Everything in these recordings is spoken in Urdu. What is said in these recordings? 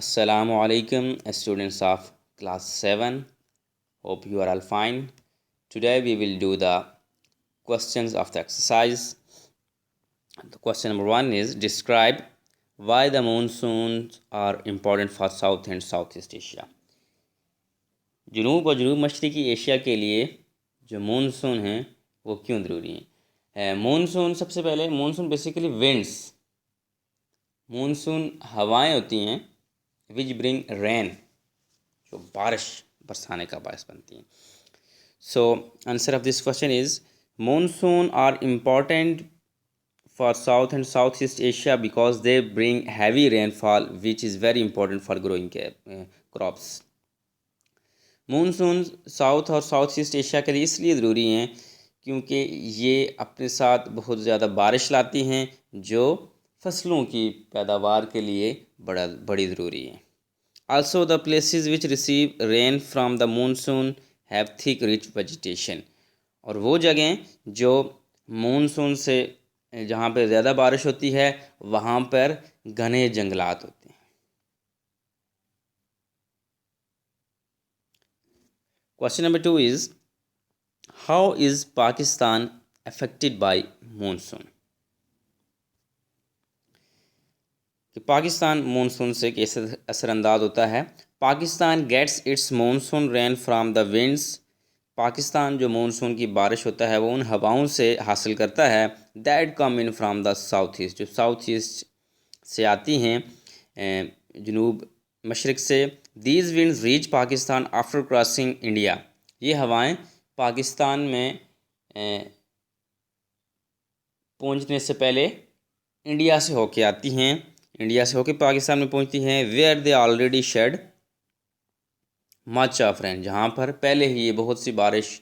Assalamu alaikum, students of class 7. Hope you are all fine. Today we will do the questions of the exercise. The question number 1 is describe why the monsoons are important for South and Southeast Asia. جنوب اور جنوب مشرقی ایشیا کے لیے جو مونسون ہیں وہ کیوں ضروری ہیں؟ مونسون سب سے پہلے مونسون بیسیکلی ونڈس، مونسون ہوائیں ہوتی ہیں وچ برنگ رین، جو بارش برسانے کا باعث بنتی ہیں. So answer of this question is monsoon are important for south and south east Asia because they bring heavy rainfall which is very important for growing crops. Monsoon south اور ساؤتھ ایسٹ ایشیا کے لیے اس لیے ضروری ہیں کیونکہ یہ اپنے ساتھ بہت زیادہ بارش لاتی ہیں جو فصلوں کی پیداوار کے لیے بڑی ضروری ہے. Also the places which receive rain from the monsoon have thick rich vegetation, اور وہ جگہیں جو مونسون سے جہاں پہ زیادہ بارش ہوتی ہے وہاں پر گھنے جنگلات ہوتے ہیں. Question number 2 is how is Pakistan affected by monsoon. کہ پاکستان مونسون سے کیسے اثر انداز ہوتا ہے. Pakistan gets its monsoon rain from the winds. Pakistan جو مونسون کی بارش ہوتا ہے وہ ان ہواؤں سے حاصل کرتا ہے that come in from the south east, جو ساؤتھ ایسٹ سے آتی ہیں جنوب مشرق سے. These winds reach Pakistan after crossing India. یہ ہوائیں پاکستان میں پہنچنے سے پہلے انڈیا سے ہو کے آتی ہیں، انڈیا سے ہو کے پاکستان میں پہنچتی ہیں. Where they already shed much of rain, جہاں پر پہلے ہی یہ بہت سی بارش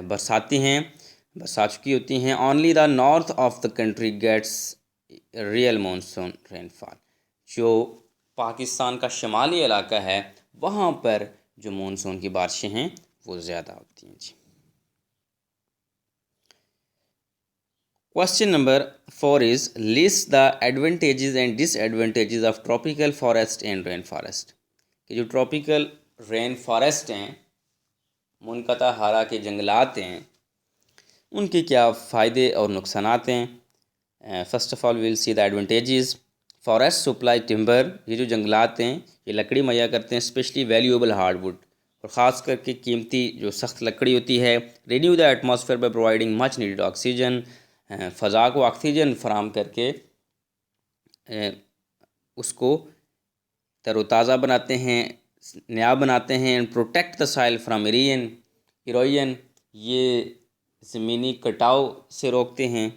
برسا چکی ہوتی ہیں. Only the north of the country gets real monsoon rainfall. جو پاکستان کا شمالی علاقہ ہے وہاں پر جو مونسون کی بارشیں ہیں وہ زیادہ ہوتی ہیں. جی Question number 4 is list the advantages and disadvantages of tropical forest and rain forest. کہ جو ٹراپیکل رین فارسٹ ہیں، منقطع ہارا کے جنگلات ہیں، ان کے کیا فائدے اور نقصانات ہیں. First of all we will see the advantages. Forest supply timber. یہ جو جنگلات ہیں یہ لکڑی مہیا کرتے ہیں، اسپیشلی ویلیوبل ہارڈ وڈ، اور خاص کر کے قیمتی جو سخت لکڑی ہوتی ہے. Renew the atmosphere by providing much needed oxygen. فضا کو آکسیجن فراہم کر کے اس کو تر و تازہ بناتے ہیں، نیا بناتے ہیں. اینڈ پروٹیکٹ دا سائل فرام ایروژن. یہ زمینی کٹاؤ سے روکتے ہیں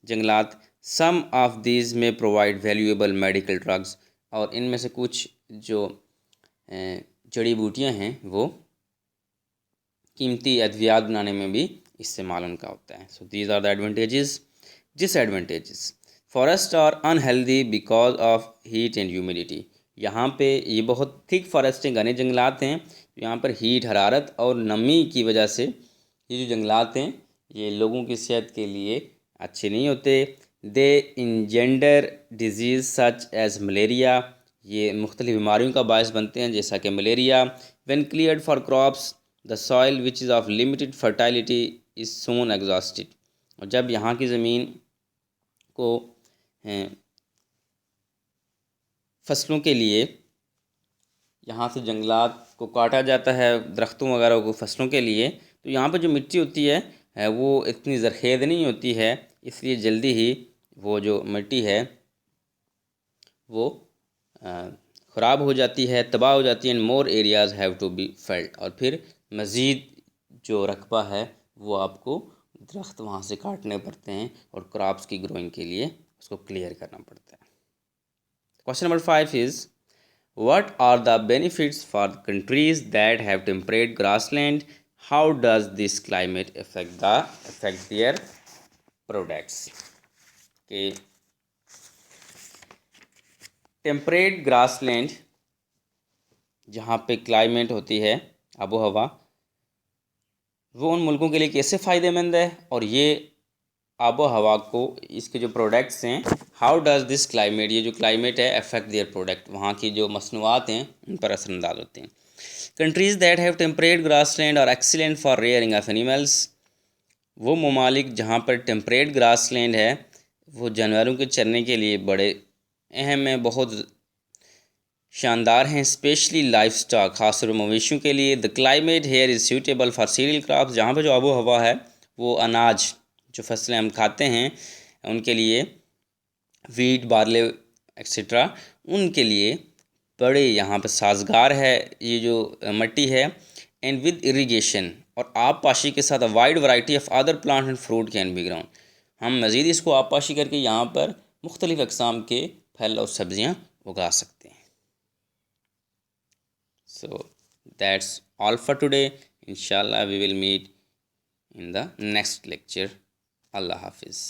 جنگلات. سم آف دیز میں پرووائڈ ویلیویبل میڈیکل ڈرگز. اور ان میں سے کچھ جو جڑی بوٹیاں ہیں وہ قیمتی ادویات بنانے میں بھی استعمال ان کا ہوتا ہے. So these are the advantages. Disadvantages. Forest are unhealthy because of heat and humidity. یہاں پہ یہ بہت تھک فارسٹیں، گھنے جنگلات ہیں. یہاں پر ہیٹ، حرارت اور نمی کی وجہ سے یہ جو جنگلات ہیں یہ لوگوں کی صحت کے لیے اچھے نہیں ہوتے. They engender disease such as malaria. یہ مختلف بیماریوں کا باعث بنتے ہیں جیسا کہ malaria. When cleared for crops the soil which is of limited fertility is soon exhausted. اور جب یہاں کی زمین کو فصلوں کے لیے یہاں سے جنگلات کو کاٹا جاتا ہے، درختوں وغیرہ کو فصلوں کے لیے، تو یہاں پہ جو مٹی ہوتی ہے وہ اتنی زرخیز نہیں ہوتی ہے، اس لیے جلدی ہی وہ جو مٹی ہے وہ خراب ہو جاتی ہے، تباہ ہو جاتی ہے. And more areas have to be felled. اور پھر مزید جو رقبہ ہے وہ آپ کو درخت وہاں سے کاٹنے پڑتے ہیں اور کراپس کی گروئنگ کے لیے اس کو کلیئر کرنا پڑتا ہے. Question number 5 is what are the benefits for countries that have temperate grassland? How does this climate affect their products? کہ ٹیمپریٹ گراس لینڈ جہاں پہ کلائمیٹ ہوتی ہے، آب و ہوا، وہ ان ملکوں کے لیے کیسے فائدہ مند ہے، اور یہ آب و ہوا کو اس کے جو پروڈکٹس ہیں ہاؤ ڈز دس کلائمیٹ، یہ جو کلائمیٹ ہے افیکٹ دیئر پروڈکٹ، وہاں کی جو مصنوعات ہیں ان پر اثر انداز ہوتے ہیں. Countries that have temperate grassland are excellent for rearing of animals, وہ ممالک جہاں پر ٹیمپریٹ گراس لینڈ ہے وہ جانوروں کے چرنے کے لیے بڑے اہم ہیں، بہت شاندار ہیں، اسپیشلی لائف اسٹاک، خاص طور پر مویشیوں کے لیے. The climate here is suitable for cereal crops, جہاں پہ جو آب و ہوا ہے وہ اناج جو فصلیں ہم کھاتے ہیں ان کے لیے، ویٹ، بارلے ایکسیٹرا، ان کے لیے بڑے یہاں پہ سازگار ہے یہ جو مٹی ہے. اینڈ ود اریگیشن، اور آب پاشی کے ساتھ wide variety of other plant and fruit can be grown, ہم مزید اس کو آب پاشی کر کے یہاں پر مختلف اقسام کے پھل اور سبزیاں اگا سکتے ہیں. So that's all for today. Inshallah we will meet in the next lecture. Allah Hafiz.